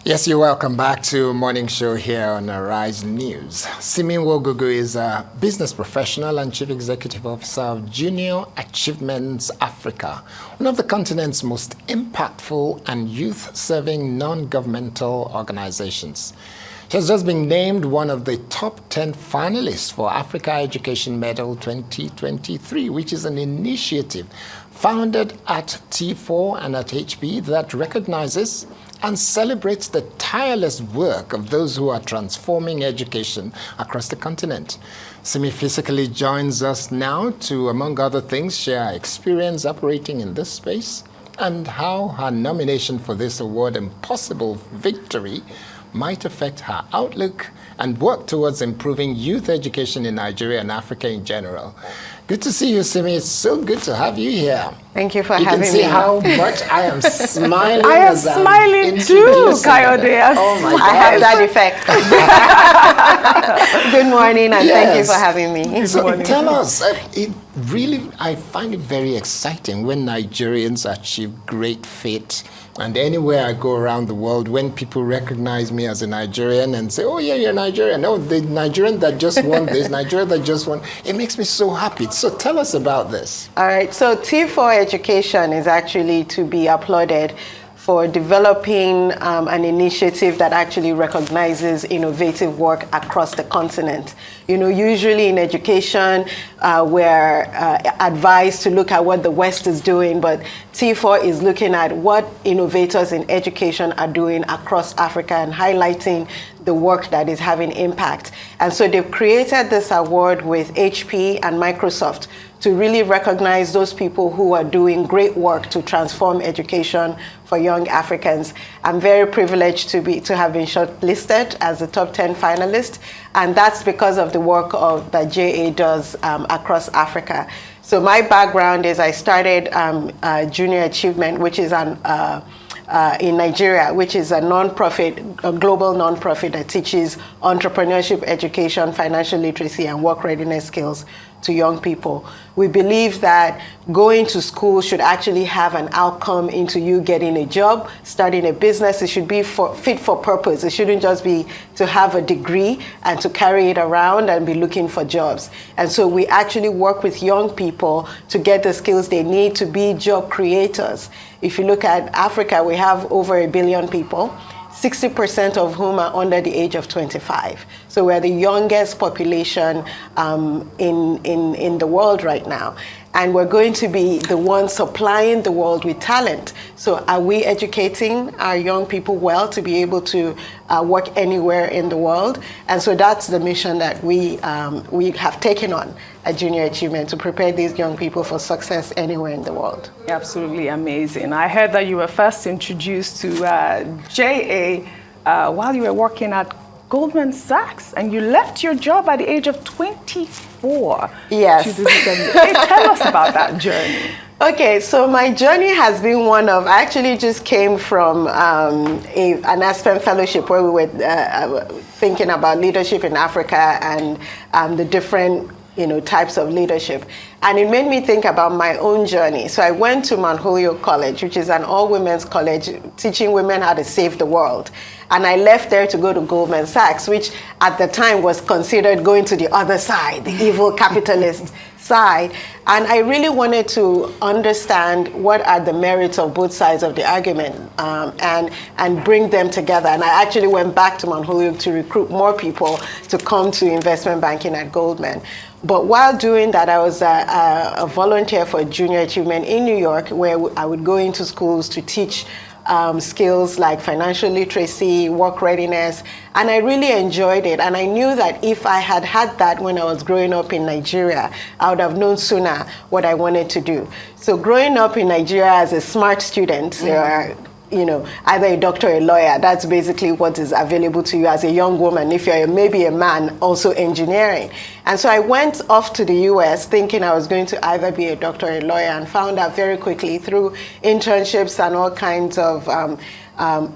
Yes, you're welcome back to Morning Show here on Arise News. Simi Nwogugu is a business professional and Chief Executive Officer of Junior Achievements Africa, one of the continent's most impactful and youth-serving non-governmental organizations. She has just been named one of the top 10 finalists for Africa Education Medal 2023, which is an initiative founded at T4 and at HP that recognizes and celebrates the tireless work of those who are transforming education across the continent. Simi physically joins us now to, among other things, share her experience operating in this space and how her nomination for this award and possible victory might affect her outlook and work towards improving youth education in Nigeria and Africa in general. Good to see you, Simi. It's so good to have you here. Thank you for having me. You can see how much I am smiling. I am smiling too, Kayode. Oh my God. I have that effect. Good morning, and thank you for having me. So tell us, I find it very exciting when Nigerians achieve great feat. And anywhere I go around the world, when people recognize me as a Nigerian and say, oh yeah, you're Nigerian. Oh, the Nigerian that just won this, Nigerian that just won. It makes me so happy. So tell us about this. All right. So T4 Education is actually to be applauded for developing an initiative that actually recognizes innovative work across the continent. You know, usually in education, we're advised to look at what the West is doing, but T4 is looking at what innovators in education are doing across Africa and highlighting the work that is having impact. And so they've created this award with HP and Microsoft to really recognize those people who are doing great work to transform education for young Africans. I'm very privileged to have been shortlisted as a top 10 finalist, and that's because of the work that JA does across Africa. So my background is I started Junior Achievement, which is in Nigeria, which is a global nonprofit that teaches entrepreneurship education, financial literacy, and work readiness skills to young people. We believe that going to school should actually have an outcome into you getting a job, starting a business. It should be fit for purpose. It shouldn't just be to have a degree and to carry it around and be looking for jobs. And so we actually work with young people to get the skills they need to be job creators. If you look at Africa, we have over 1 billion people, 60% of whom are under the age of 25. So we're the youngest population in the world right now. And we're going to be the ones supplying the world with talent. So are we educating our young people well to be able to work anywhere in the world? And so that's the mission that we have taken on at Junior Achievement, to prepare these young people for success anywhere in the world. Absolutely amazing. I heard that you were first introduced to JA while you were working at Goldman Sachs, and you left your job at the age of 24. Yes. Hey, tell us about that journey. Okay, so my journey has been one of, I actually just came from an Aspen Fellowship where we were thinking about leadership in Africa and the different types of leadership. And it made me think about my own journey. So I went to Mount Holyoke College, which is an all-women's college teaching women how to save the world. And I left there to go to Goldman Sachs, which at the time was considered going to the other side, the evil capitalist side. And I really wanted to understand what are the merits of both sides of the argument and bring them together. And I actually went back to Mount Holyoke to recruit more people to come to investment banking at Goldman. But while doing that, I was a volunteer for Junior Achievement in New York, where I would go into schools to teach skills like financial literacy, work readiness, and I really enjoyed it. And I knew that if I had had that when I was growing up in Nigeria, I would have known sooner what I wanted to do. So growing up in Nigeria as a smart student, there are either a doctor or a lawyer. That's basically what is available to you as a young woman. If you're maybe a man, also engineering. And so I went off to the US thinking I was going to either be a doctor or a lawyer, and found out very quickly through internships and all kinds of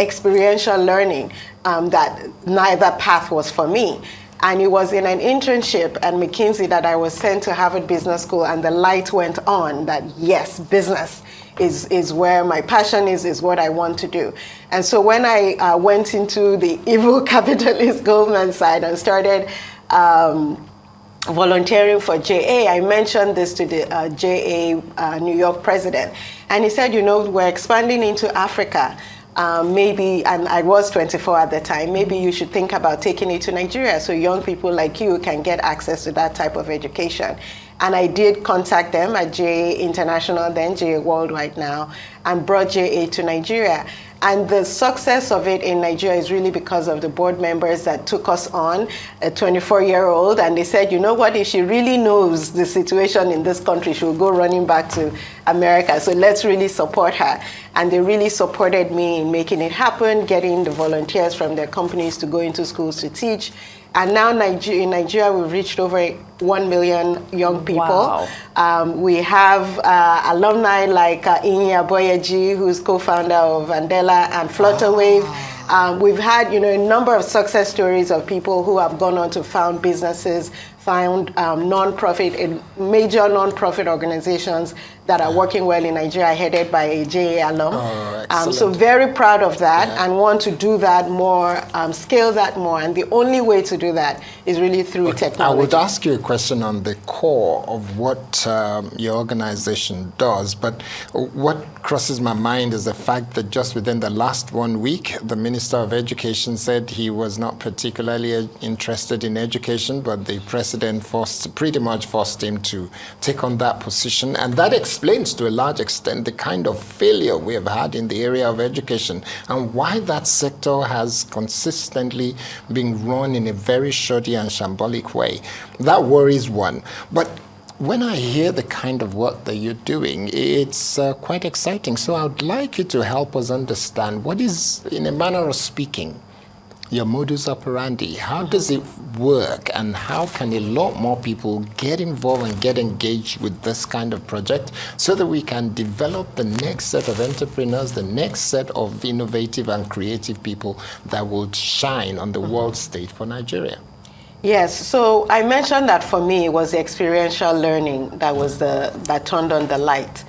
experiential learning that neither path was for me. And it was in an internship at McKinsey that I was sent to Harvard Business School, and the light went on that, yes, business is where my passion is what I want to do. And so when I went into the evil capitalist Goldman side and started volunteering for JA, I mentioned this to the JA New York president. And he said, we're expanding into Africa. Maybe, and I was 24 at the time, maybe you should think about taking it to Nigeria so young people like you can get access to that type of education. And I did contact them at JA International, then JA Worldwide now, and brought JA to Nigeria. And the success of it in Nigeria is really because of the board members that took us on, a 24-year-old, and they said, if she really knows the situation in this country, she will go running back to America. So let's really support her. And they really supported me in making it happen, getting the volunteers from their companies to go into schools to teach. And now in Nigeria, we've reached over 1 million young people. Wow. We have alumni like Inya Boyeji, who's co-founder of Vandela and Flutterwave. We've had, a number of success stories of people who have gone on to found businesses, found major non-profit organizations that are working well in Nigeria, headed by a JA alum. So very proud of that, and want to do that more, scale that more. And the only way to do that is really through technology. I would ask you a question on the core of what your organization does, but what crosses my mind is the fact that just within the last 1 week, the Minister of Education said he was not particularly interested in education, but the President pretty much forced him to take on that position. And that explains to a large extent the kind of failure we have had in the area of education and why that sector has consistently been run in a very shoddy and shambolic way. That worries one. But when I hear the kind of work that you're doing, it's quite exciting. So I would like you to help us understand what is, in a manner of speaking, your modus operandi. How does it work, and how can a lot more people get involved and get engaged with this kind of project so that we can develop the next set of entrepreneurs, the next set of innovative and creative people that will shine on the world stage for Nigeria? Yes, so I mentioned that for me it was the experiential learning that turned on the light.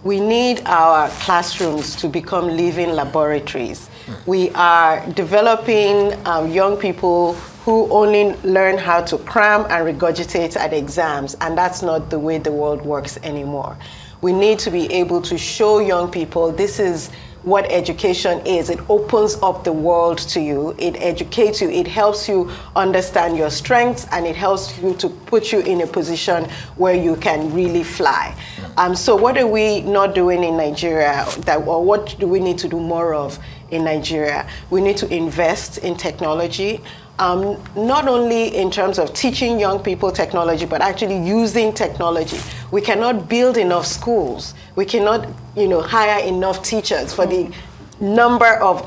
We need our classrooms to become living laboratories. We are developing young people who only learn how to cram and regurgitate at exams, and that's not the way the world works anymore. We need to be able to show young people this is what education is. It opens up the world to you. It educates you. It helps you understand your strengths, and it helps you to put you in a position where you can really fly. So what are we not doing in Nigeria, or what do we need to do more of in Nigeria? We need to invest in technology. Not only in terms of teaching young people technology, but actually using technology. We cannot build enough schools. We cannot, hire enough teachers for the number of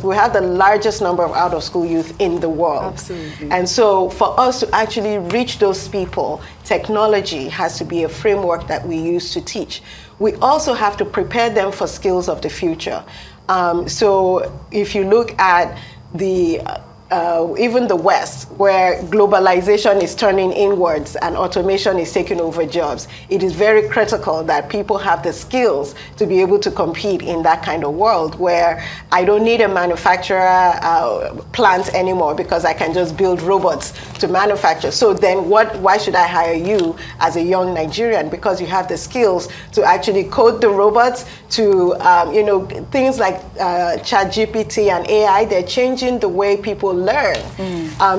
we have the largest number of out-of-school youth in the world. Absolutely. And so for us to actually reach those people, technology has to be a framework that we use to teach. We also have to prepare them for skills of the future. So if you look at even the West, where globalization is turning inwards and automation is taking over jobs, it is very critical that people have the skills to be able to compete in that kind of world where I don't need a manufacturer plant anymore because I can just build robots to manufacture. So then why should I hire you as a young Nigerian? Because you have the skills to actually code the robots, to things like ChatGPT and AI. They're changing the way people learn.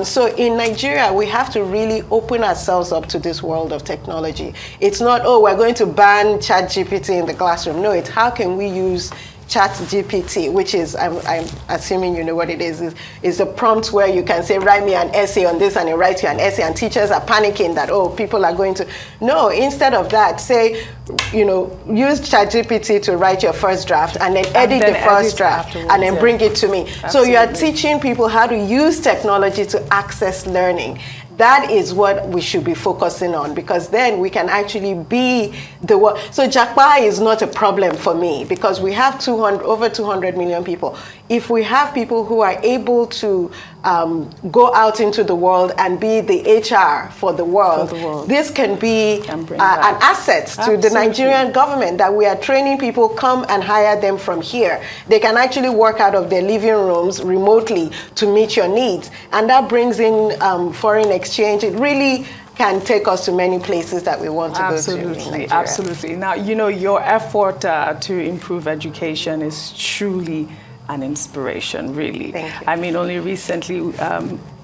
So in Nigeria, we have to really open ourselves up to this world of technology. It's not, we're going to ban ChatGPT in the classroom. No, it's how can we use ChatGPT, which is, I'm assuming you know what it is a prompt where you can say, write me an essay on this, and it writes you an essay, and teachers are panicking that, people are going to. No, instead of that, say, use ChatGPT to write your first draft, and then edit the first draft, and then bring it to me. Absolutely. So you are teaching people how to use technology to access learning. That is what we should be focusing on, because then we can actually be the world. So Jakpa is not a problem for me because we have over 200 million people. if we have people who are able to go out into the world and be the HR for the world, this can be an asset to the Nigerian government, that we are training people, come and hire them from here. They can actually work out of their living rooms remotely to meet your needs. And that brings in foreign exchange. It really can take us to many places that we want to go to in Nigeria. Absolutely. Now, you know, your effort to improve education is truly an inspiration, really. Thank you. I mean, only recently,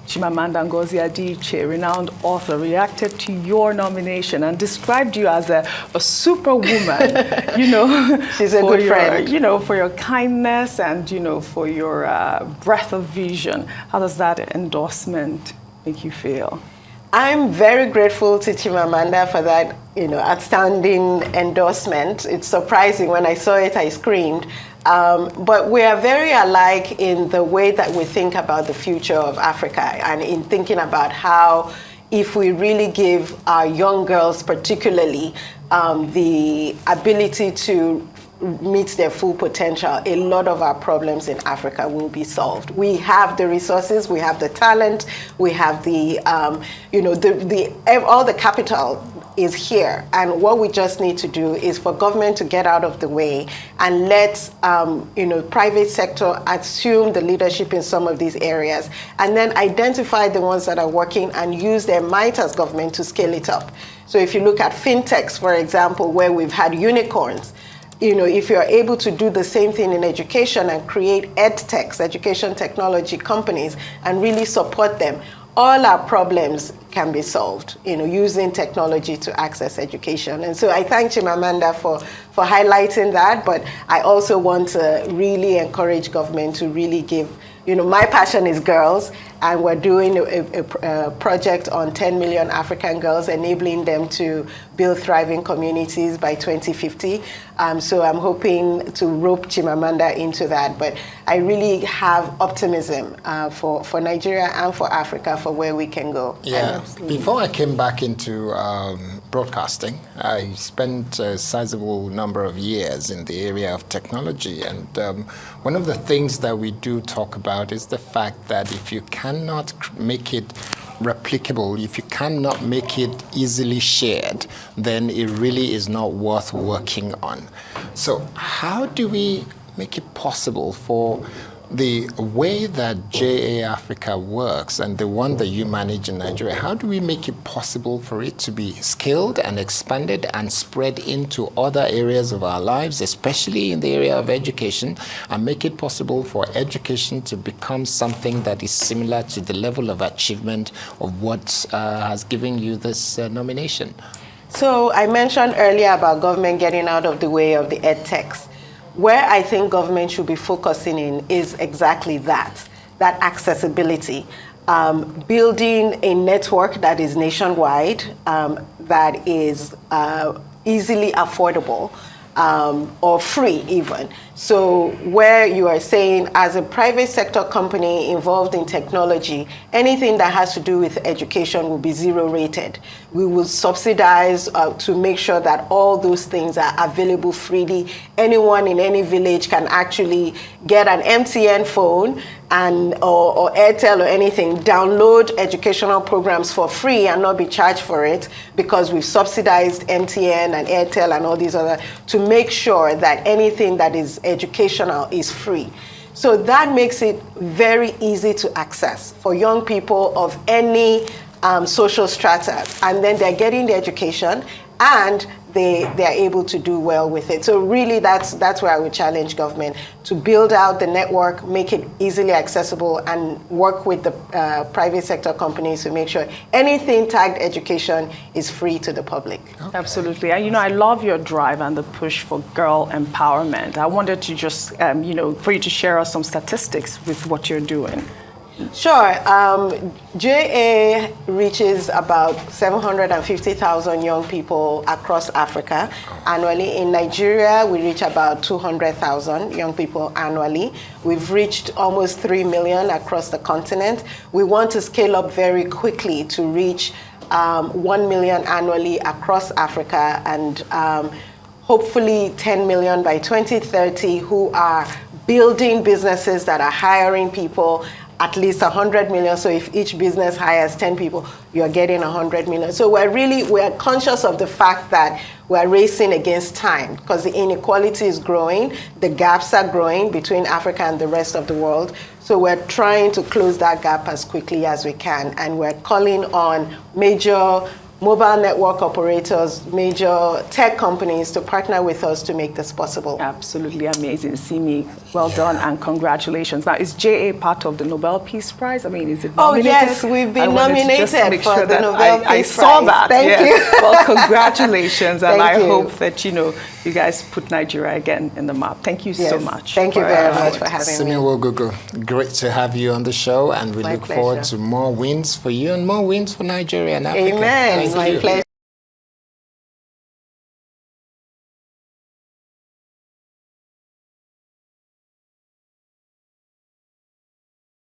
Chimamanda Ngozi Adichie, renowned author, reacted to your nomination and described you as a superwoman. You know, she's a good friend. You know, for your kindness and, you know, for your breadth of vision. How does that endorsement make you feel? I'm very grateful to Chimamanda for that, you know, outstanding endorsement. It's surprising. When I saw it, I screamed. But we are very alike in the way that we think about the future of Africa, and in thinking about how, if we really give our young girls particularly the ability to meet their full potential, a lot of our problems in Africa will be solved. We have the resources, we have the talent, we have the, you know, all the capital is here. And what we just need to do is for government to get out of the way and let, you know, private sector assume the leadership in some of these areas, and then identify the ones that are working and use their might as government to scale it up. So if you look at fintechs, for example, where we've had unicorns, you know, if you're able to do the same thing in education and create edtechs, education technology companies, and really support them, all our problems can be solved, you know, using technology to access education. And so I thank Chimamanda for highlighting that, but I also want to really encourage government to really give, you know, my passion is girls, and we're doing a project on 10 million African girls, enabling them to build thriving communities by 2050. So I'm hoping to rope Chimamanda into that. But I really have optimism for Nigeria and for Africa for where we can go. Yeah. Before I came back into broadcasting, I spent a sizable number of years in the area of technology. And one of the things that we do talk about is the fact that if you cannot make it replicable, if you cannot make it easily shared, then it really is not worth working on. So how do we make it possible for the way that JA Africa works and the one that you manage in Nigeria, how do we make it possible for it to be scaled and expanded and spread into other areas of our lives, especially in the area of education, and make it possible for education to become something that is similar to the level of achievement of what has given you this nomination? So I mentioned earlier about government getting out of the way of the edtechs. Where I think government should be focusing in is exactly that accessibility. Building a network that is nationwide, that is easily affordable, or free even. So where you are saying, as a private sector company involved in technology, anything that has to do with education will be zero rated. We will subsidize to make sure that all those things are available freely. Anyone in any village can actually get an MTN phone or Airtel or anything, download educational programs for free and not be charged for it, because we've subsidized MTN and Airtel and all these other, to make sure that anything that is educational is free. So that makes it very easy to access for young people of any social strata, and then they're getting the education and they are able to do well with it. So really that's where I would challenge government to build out the network, make it easily accessible, and work with the private sector companies to make sure anything tagged education is free to the public. Okay. Absolutely. And, you know, I love your drive and the push for girl empowerment. I wanted to just, you know, for you to share us some statistics with what you're doing. Sure. JA reaches about 750,000 young people across Africa annually. In Nigeria, we reach about 200,000 young people annually. We've reached almost 3 million across the continent. We want to scale up very quickly to reach 1 million annually across Africa, and hopefully 10 million by 2030 who are building businesses that are hiring people at least 100 million. So if each business hires 10 people, you're getting 100 million. So we're conscious of the fact that we're racing against time because the inequality is growing, the gaps are growing between Africa and the rest of the world. So we're trying to close that gap as quickly as we can. And we're calling on major mobile network operators, major tech companies to partner with us to make this possible. Absolutely amazing, Simi. Well done and congratulations. Now, is JA part of the Nobel Peace Prize? I mean, is it nominated? Oh, yes, we've been nominated for the Nobel Peace Prize. I saw that. Thank you. Well, congratulations, and I you. hope that, you guys put Nigeria again in the map. Thank you so much. Thank you very much for having Simi me. Nwogugu, great to have you on the show, and we look forward to more wins for you and more wins for Nigeria and Africa. Amen. My pleasure.